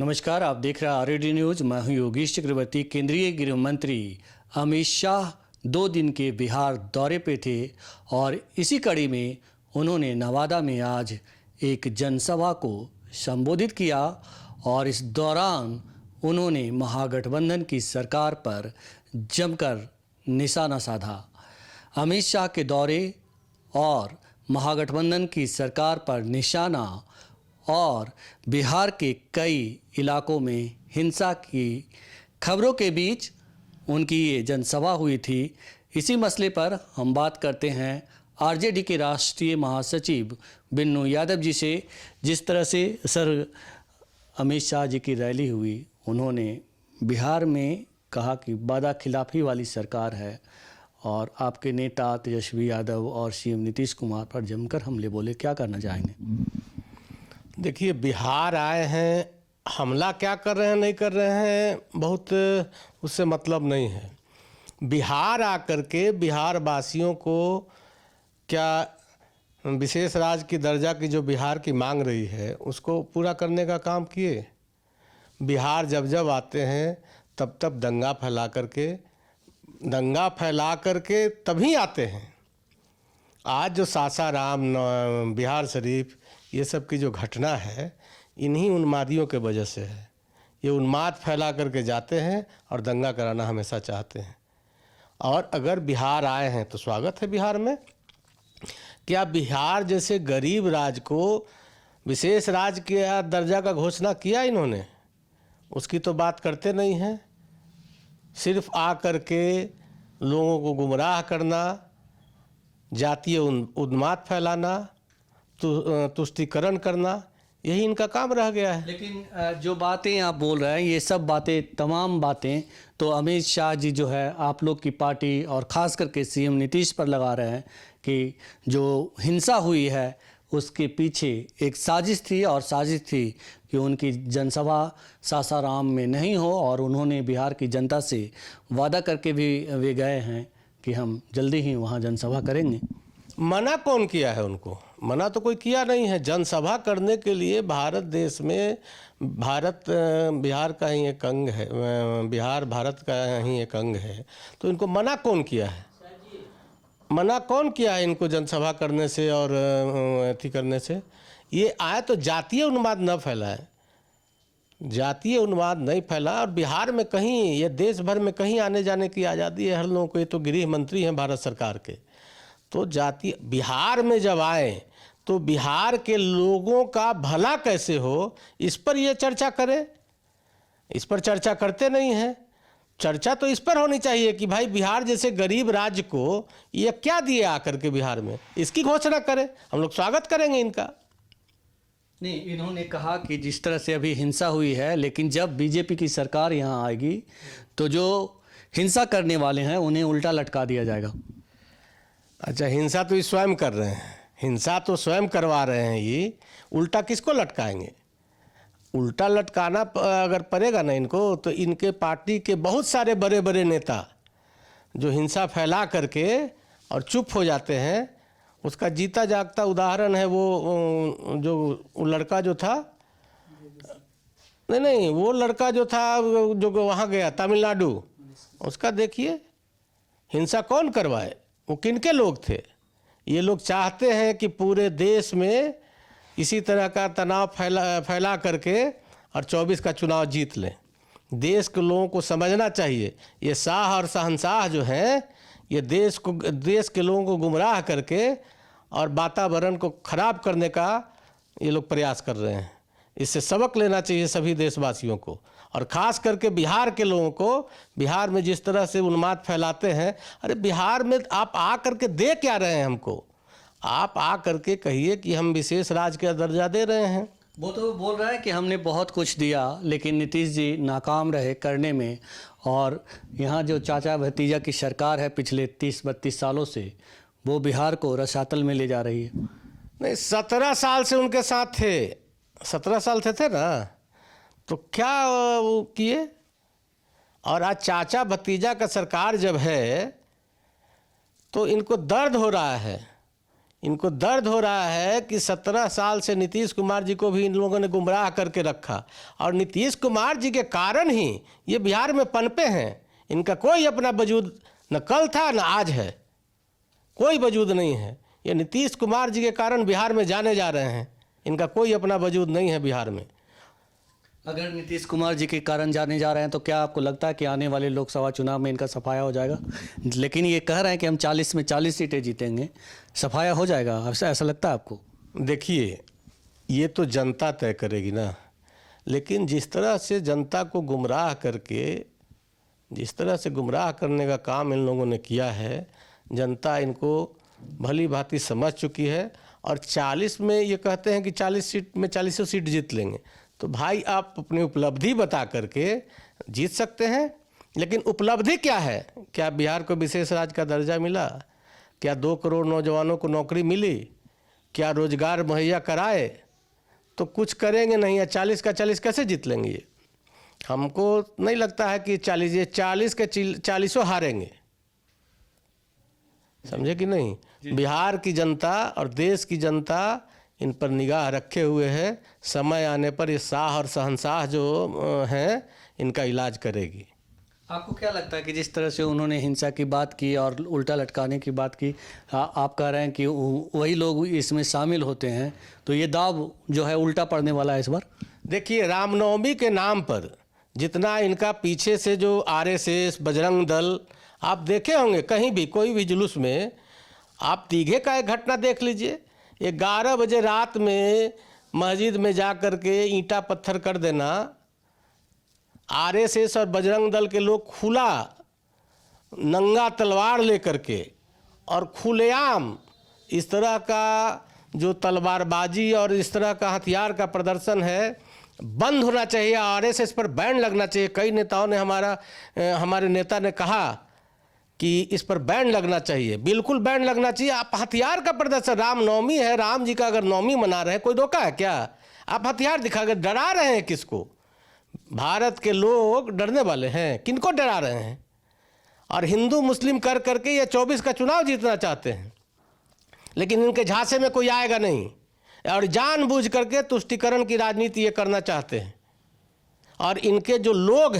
नमस्कार, आप देख रहे हैं आरडी न्यूज। मैं हूं योगेश चक्रवर्ती। केंद्रीय गृह मंत्री अमित शाह 2 दिन के बिहार दौरे पे थे और इसी कड़ी में उन्होंने नवादा में आज एक जनसभा को संबोधित किया और इस दौरान उन्होंने महागठबंधन की सरकार पर जमकर निशाना साधा। अमित शाह के दौरे और महागठबंधन की सरकार पर निशाना और बिहार के कई इलाकों में हिंसा की खबरों के बीच उनकी ये जनसभा हुई थी। इसी मसले पर हम बात करते हैं आरजेडी के राष्ट्रीय महासचिव बिन्नू यादव जी से। जिस तरह से सर अमित शाह जी की रैली हुई, उन्होंने बिहार में कहा कि वादा खिलाफी वाली सरकार है और आपके नेता तेजस्वी यादव और सीएम नीतीश कुमार पर जमकर हमले बोले। क्या करना चाहेंगे? देखिए, बिहार आए हैं, हमला क्या कर रहे हैं नहीं कर रहे हैं बहुत उससे मतलब नहीं है। बिहार आकर के बिहार वासियों को क्या विशेष राज्य की दर्जा की जो बिहार की मांग रही है उसको पूरा करने का काम किए। बिहार जब जब आते हैं तब तब दंगा फैला करके तभी आते हैं। आज जो सासाराम, बिहार शरीफ, ये सब की जो घटना है इन्हीं उन्मादियों के वजह से है। ये उन्माद फैला करके जाते हैं और दंगा कराना हमेशा चाहते हैं। और अगर बिहार आए हैं तो स्वागत है बिहार में। क्या बिहार जैसे गरीब राज्य को विशेष राज्य के दर्जा का घोषणा किया इन्होंने? उसकी तो बात करते नहीं हैं। सिर्फ आ कर के लोगों को गुमराह करना, जातीय उन्माद फैलाना, तुष्टीकरण करना, यही इनका काम रह गया है। लेकिन जो बातें आप बोल रहे हैं, ये सब बातें, तमाम बातें तो अमित शाह जी जो है आप लोग की पार्टी और ख़ास करके सीएम नीतीश पर लगा रहे हैं कि जो हिंसा हुई है उसके पीछे एक साजिश थी और साजिश थी कि उनकी जनसभा सासाराम में नहीं हो। और उन्होंने बिहार की जनता से वादा करके भी वे गए हैं कि हम जल्दी ही वहाँ जनसभा करेंगे। मना कौन किया है उनको? मना तो कोई किया नहीं है। जनसभा करने के लिए भारत देश में बिहार का ही एक अंग है, बिहार भारत का ही एक अंग है, तो इनको मना कौन किया है? मना कौन किया है इनको जनसभा करने से और अथी करने से? ये आए तो जातीय उन्माद न फैलाए, जातीय उन्माद नहीं फैला। और बिहार में कहीं, ये देश भर में कहीं आने जाने की आज़ादी है हर लोगों को। ये तो गृह मंत्री हैं भारत सरकार के। तो जातीय बिहार में जब आए तो बिहार के लोगों का भला कैसे हो, इस पर ये चर्चा करें। इस पर चर्चा करते नहीं हैं। चर्चा तो इस पर होनी चाहिए कि भाई बिहार जैसे गरीब राज्य को ये क्या दिए आकर के बिहार में, इसकी घोषणा करें। हम लोग स्वागत करेंगे इनका। नहीं, इन्होंने कहा कि जिस तरह से अभी हिंसा हुई है, लेकिन जब बीजेपी की सरकार यहाँ आएगी तो जो हिंसा करने वाले हैं उन्हें उल्टा लटका दिया जाएगा। अच्छा, हिंसा तो ये स्वयं कर रहे हैं, हिंसा तो स्वयं करवा रहे हैं। ये उल्टा किसको लटकाएंगे? उल्टा लटकाना अगर पड़ेगा ना इनको, तो इनके पार्टी के बहुत सारे बड़े बड़े नेता जो हिंसा फैला करके और चुप हो जाते हैं, उसका जीता जागता उदाहरण है वो लड़का जो था, नहीं वो लड़का जो था जो वहाँ गया तमिलनाडु, उसका देखिए हिंसा कौन करवाए, वो किनके लोग थे। ये लोग चाहते हैं कि पूरे देश में इसी तरह का तनाव फैला करके और 24 का चुनाव जीत लें। देश के लोगों को समझना चाहिए, ये शाह और शहंशाह जो हैं ये देश के लोगों को गुमराह करके और वातावरण को खराब करने का ये लोग प्रयास कर रहे हैं। इससे सबक लेना चाहिए सभी देशवासियों को, और ख़ास करके बिहार के लोगों को। बिहार में जिस तरह से उन्माद फैलाते हैं, अरे बिहार में आप आ करके दे क्या रहे हैं हमको? आप आ करके कहिए कि हम विशेष राज्य का दर्जा दे रहे हैं। वो तो बोल रहा है कि हमने बहुत कुछ दिया, लेकिन नीतीश जी नाकाम रहे करने में। और यहाँ जो चाचा भतीजा की सरकार है पिछले 30-32 सालों से, वो बिहार को रसातल में ले जा रही है। नहीं, 17 साल से उनके साथ थे, 17 साल थे ना, तो क्या वो किए? और आज चाचा भतीजा का सरकार जब है तो इनको दर्द हो रहा है। इनको दर्द हो रहा है कि 17 साल से नीतीश कुमार जी को भी इन लोगों ने गुमराह करके रखा, और नीतीश कुमार जी के कारण ही ये बिहार में पनपे हैं। इनका कोई अपना वजूद न कल था न आज है, कोई वजूद नहीं है। ये नीतीश कुमार जी के कारण बिहार में जाने जा रहे हैं, इनका कोई अपना वजूद नहीं है बिहार में। अगर नीतीश कुमार जी के कारण जाने जा रहे हैं तो क्या आपको लगता है कि आने वाले लोकसभा चुनाव में इनका सफाया हो जाएगा? लेकिन ये कह रहे हैं कि हम 40 में 40 सीटें जीतेंगे, सफाया हो जाएगा, ऐसा लगता है आपको? देखिए, ये तो जनता तय करेगी ना, लेकिन जिस तरह से जनता को गुमराह करके, जिस तरह से गुमराह करने का काम इन लोगों ने किया है, जनता इनको भली भांति समझ चुकी है। और 40 में ये कहते हैं कि 40 सीट में 40 सीट जीत लेंगे, तो भाई आप अपनी उपलब्धि बता करके जीत सकते हैं। लेकिन उपलब्धि क्या है? क्या बिहार को विशेष राज्य का दर्जा मिला? क्या 2 करोड़ नौजवानों को नौकरी मिली? क्या रोजगार मुहैया कराए? तो कुछ करेंगे नहीं, या 40 का 40 कैसे जीत लेंगे? ये हमको नहीं लगता है कि 40 के 40 हारेंगे, समझे कि नहीं? बिहार की जनता और देश की जनता इन पर निगाह रखे हुए है। समय आने पर ये शाह और शहंशाह जो हैं, इनका इलाज करेगी। आपको क्या लगता है कि जिस तरह से उन्होंने हिंसा की बात की और उल्टा लटकाने की बात की, आप कह रहे हैं कि वही लोग इसमें शामिल होते हैं, तो ये दाव जो है उल्टा पड़ने वाला है इस बार? देखिए, रामनवमी के नाम पर जितना इनका पीछे से जो आरएसएस, बजरंग दल, आप देखे होंगे कहीं भी कोई भी जुलूस में, आप दीघे का एक घटना देख लीजिए। 11 बजे रात में मस्जिद में जा कर के ईंटा पत्थर कर देना, आरएसएस और बजरंग दल के लोग खुला नंगा तलवार लेकर के और खुलेआम इस तरह का जो तलवारबाजी और इस तरह का हथियार का प्रदर्शन है, बंद होना चाहिए। आरएसएस पर बैन लगना चाहिए। कई नेताओं ने हमारे नेता ने कहा कि इस पर बैन लगना चाहिए, बिल्कुल बैन लगना चाहिए। आप हथियार का प्रदर्शन, रामनवमी है, राम जी का अगर नवमी मना रहे हैं, कोई रोका है क्या? आप हथियार दिखा कर डरा रहे हैं किसको? भारत के लोग डरने वाले हैं, किनको डरा रहे हैं? और हिंदू मुस्लिम कर करके ये 24 का चुनाव जीतना चाहते हैं, लेकिन इनके झांसे में कोई आएगा नहीं, और जानबूझ करके तुष्टीकरण की राजनीति ये करना चाहते हैं। और इनके जो लोग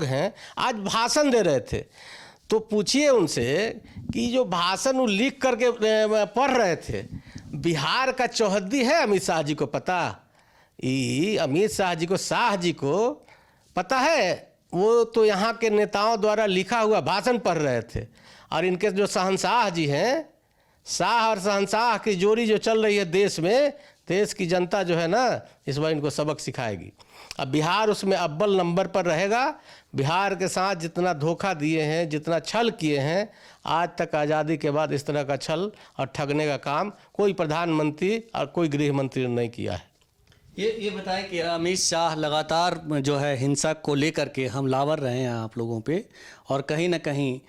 हैं, आज भाषण दे रहे थे, तो पूछिए उनसे कि जो भाषण वो लिख करके पढ़ रहे थे, बिहार का चौहद्दी है अमित शाह जी को पता? अमित शाह जी को, शाह जी को पता है? वो तो यहाँ के नेताओं द्वारा लिखा हुआ भाषण पढ़ रहे थे। और इनके जो शहंशाह जी हैं, शाह और शहंशाह की जोड़ी जो चल रही है देश में, देश की जनता जो है ना, इस बार इनको सबक सिखाएगी। अब बिहार उसमें अव्वल नंबर पर रहेगा। बिहार के साथ जितना धोखा दिए हैं, जितना छल किए हैं, आज तक आज़ादी के बाद इस तरह का छल और ठगने का काम कोई प्रधानमंत्री और कोई गृह मंत्री ने नहीं किया है। ये बताएं कि अमित शाह लगातार जो है हिंसा को लेकर के हमलावर रहे हैं आप लोगों पे, और कहीं ना कहीं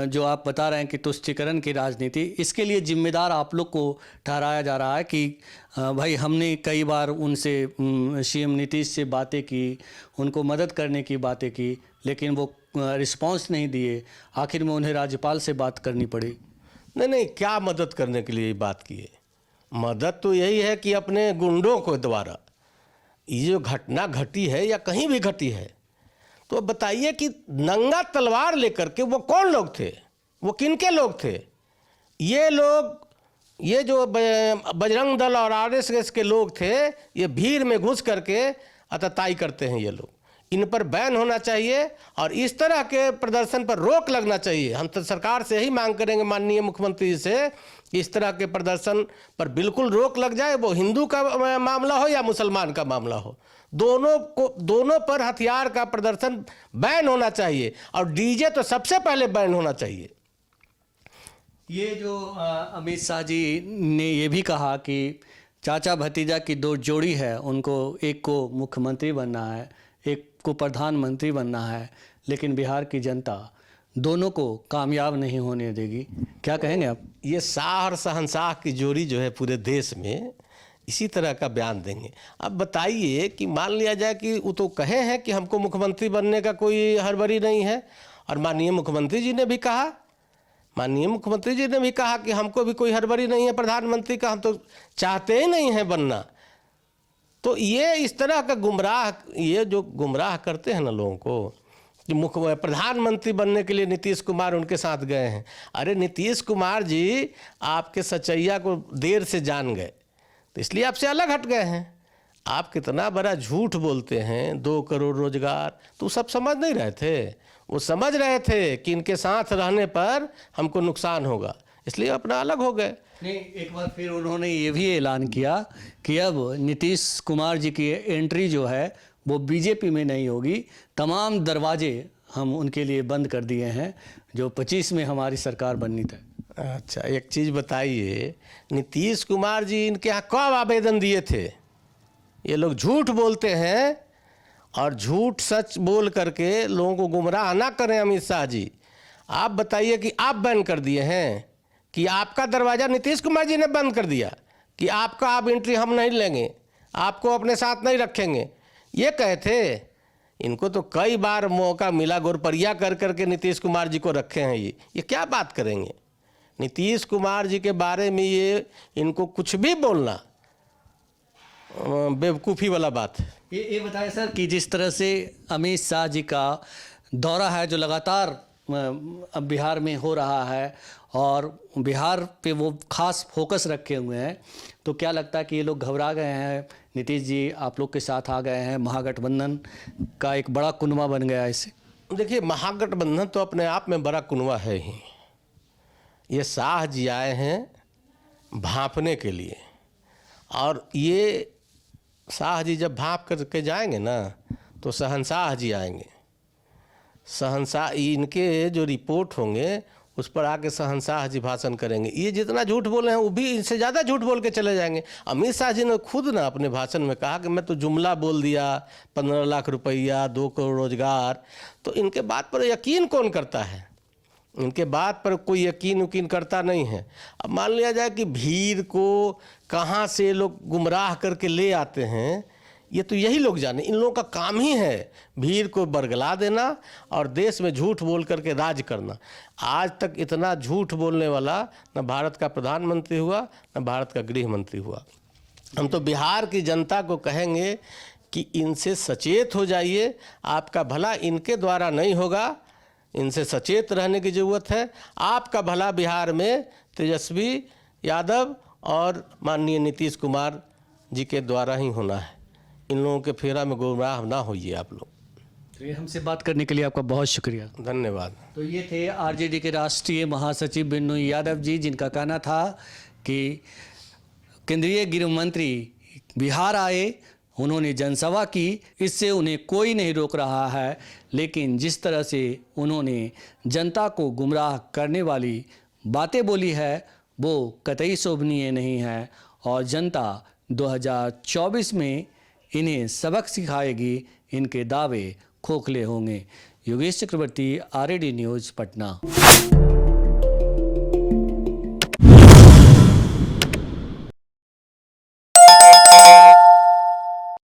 जो आप बता रहे हैं कि तुष्टीकरण की राजनीति, इसके लिए जिम्मेदार आप लोग को ठहराया जा रहा है कि भाई हमने कई बार उनसे सीएम नीतीश से बातें की, उनको मदद करने की बातें की, लेकिन वो रिस्पांस नहीं दिए, आखिर में उन्हें राज्यपाल से बात करनी पड़ी। नहीं, क्या मदद करने के लिए बात किए? मदद तो यही है कि अपने गुंडों को द्वारा ये जो घटना घटी है या कहीं भी घटी है, तो बताइए कि नंगा तलवार लेकर के वो कौन लोग थे? वो किनके लोग थे? ये लोग, ये जो बजरंग दल और आरएसएस के लोग थे, ये भीड़ में घुस करके अतताई करते हैं ये लोग। इन पर बैन होना चाहिए और इस तरह के प्रदर्शन पर रोक लगना चाहिए। हम तो सरकार से यही मांग करेंगे, माननीय मुख्यमंत्री जी से, कि इस तरह के प्रदर्शन पर बिल्कुल रोक लग जाए। वो हिंदू का मामला हो या मुसलमान का मामला हो, दोनों पर हथियार का प्रदर्शन बैन होना चाहिए, और डीजे तो सबसे पहले बैन होना चाहिए। ये जो अमित शाह जी ने ये भी कहा कि चाचा भतीजा की दो जोड़ी है, उनको एक को मुख्यमंत्री बनना है, एक को प्रधानमंत्री बनना है, लेकिन बिहार की जनता दोनों को कामयाब नहीं होने देगी। क्या कहेंगे आप? ये शाह और शहंशाह की जोड़ी जो है पूरे देश में इसी तरह का बयान देंगे। अब बताइए कि मान लिया जाए कि वो तो कहे हैं कि हमको मुख्यमंत्री बनने का कोई हड़बड़ी नहीं है, और माननीय मुख्यमंत्री जी ने भी कहा, माननीय मुख्यमंत्री जी ने भी कहा कि हमको भी कोई हड़बड़ी नहीं है प्रधानमंत्री का, हम तो चाहते ही नहीं हैं बनना। तो ये इस तरह का गुमराह, ये जो गुमराह करते हैं ना लोगों को कि मुख्य प्रधानमंत्री बनने के लिए नीतीश कुमार उनके साथ गए हैं। अरे नीतीश कुमार जी आपके सच्चैया को देर से जान गए, तो इसलिए आपसे अलग हट गए हैं। आप कितना बड़ा झूठ बोलते हैं, 2 करोड़ रोजगार, तो सब समझ नहीं रहे थे। वो समझ रहे थे कि इनके साथ रहने पर हमको नुकसान होगा, इसलिए अपना अलग हो गए। नहीं, एक बार फिर उन्होंने ये भी ऐलान किया कि अब नीतीश कुमार जी की एंट्री जो है वो बीजेपी में नहीं होगी, तमाम दरवाजे हम उनके लिए बंद कर दिए हैं जो 25 में हमारी सरकार बननी थी। अच्छा, एक चीज़ बताइए, नीतीश कुमार जी इनके यहाँ कब आवेदन दिए थे? ये लोग झूठ बोलते हैं और झूठ सच बोल करके लोगों को गुमराह ना करें। अमित शाह जी, आप बताइए कि आप बैन कर दिए हैं, कि आपका दरवाज़ा नीतीश कुमार जी ने बंद कर दिया कि आपका आप एंट्री हम नहीं लेंगे, आपको अपने साथ नहीं रखेंगे, ये कहे थे। इनको तो कई बार मौका मिला, गोरपरिया कर करके नीतीश कुमार जी को रखे हैं। ये क्या बात करेंगे? नीतीश कुमार जी के बारे में ये इनको कुछ भी बोलना बेवकूफ़ी वाला बात है। ये बताएं सर कि जिस तरह से अमित शाह जी का दौरा है जो लगातार अब बिहार में हो रहा है और बिहार पे वो खास फोकस रखे हुए हैं, तो क्या लगता है कि ये लोग घबरा गए हैं? नीतीश जी आप लोग के साथ आ गए हैं, महागठबंधन का एक बड़ा कुनबा बन गया है इससे। देखिए, महागठबंधन तो अपने आप में बड़ा कुनबा है ही। ये शाह जी आए हैं भांपने के लिए, और ये शाह जी जब भांप करके जाएंगे ना तो शहंशाह जी आएंगे। शहंशाह, इनके जो रिपोर्ट होंगे उस पर आके शहंशाह जी भाषण करेंगे। ये जितना झूठ बोले हैं वो भी इनसे ज़्यादा झूठ बोल के चले जाएंगे। अमित शाह जी ने खुद ना अपने भाषण में कहा कि मैं तो जुमला बोल दिया, 15 लाख रुपया, 2 करोड़ रोजगार। तो इनके बात पर यकीन कौन करता है? इनके बात पर कोई यकीन करता नहीं है। अब मान लिया जाए कि भीड़ को कहाँ से लोग गुमराह करके ले आते हैं, ये तो यही लोग जाने। इन लोगों का काम ही है भीड़ को बरगला देना और देश में झूठ बोल करके राज करना। आज तक इतना झूठ बोलने वाला न भारत का प्रधानमंत्री हुआ, न भारत का गृह मंत्री हुआ। हम तो बिहार की जनता को कहेंगे कि इनसे सचेत हो जाइए। आपका भला इनके द्वारा नहीं होगा, इनसे सचेत रहने की ज़रूरत है। आपका भला बिहार में तेजस्वी यादव और माननीय नीतीश कुमार जी के द्वारा ही होना है। इन लोगों के फेरा में गुमराह ना होइए आप लोग। तो ये हमसे बात करने के लिए आपका बहुत शुक्रिया, धन्यवाद। तो ये थे आरजेडी के राष्ट्रीय महासचिव बिन्नू यादव जी, जिनका कहना था कि केंद्रीय गृह मंत्री बिहार आए, उन्होंने जनसभा की, इससे उन्हें कोई नहीं रोक रहा है, लेकिन जिस तरह से उन्होंने जनता को गुमराह करने वाली बातें बोली है वो कतई शोभनीय नहीं है और जनता 2024 में इन्हें सबक सिखाएगी। इनके दावे खोखले होंगे। योगेश चक्रवर्ती, आरएडी न्यूज़, पटना।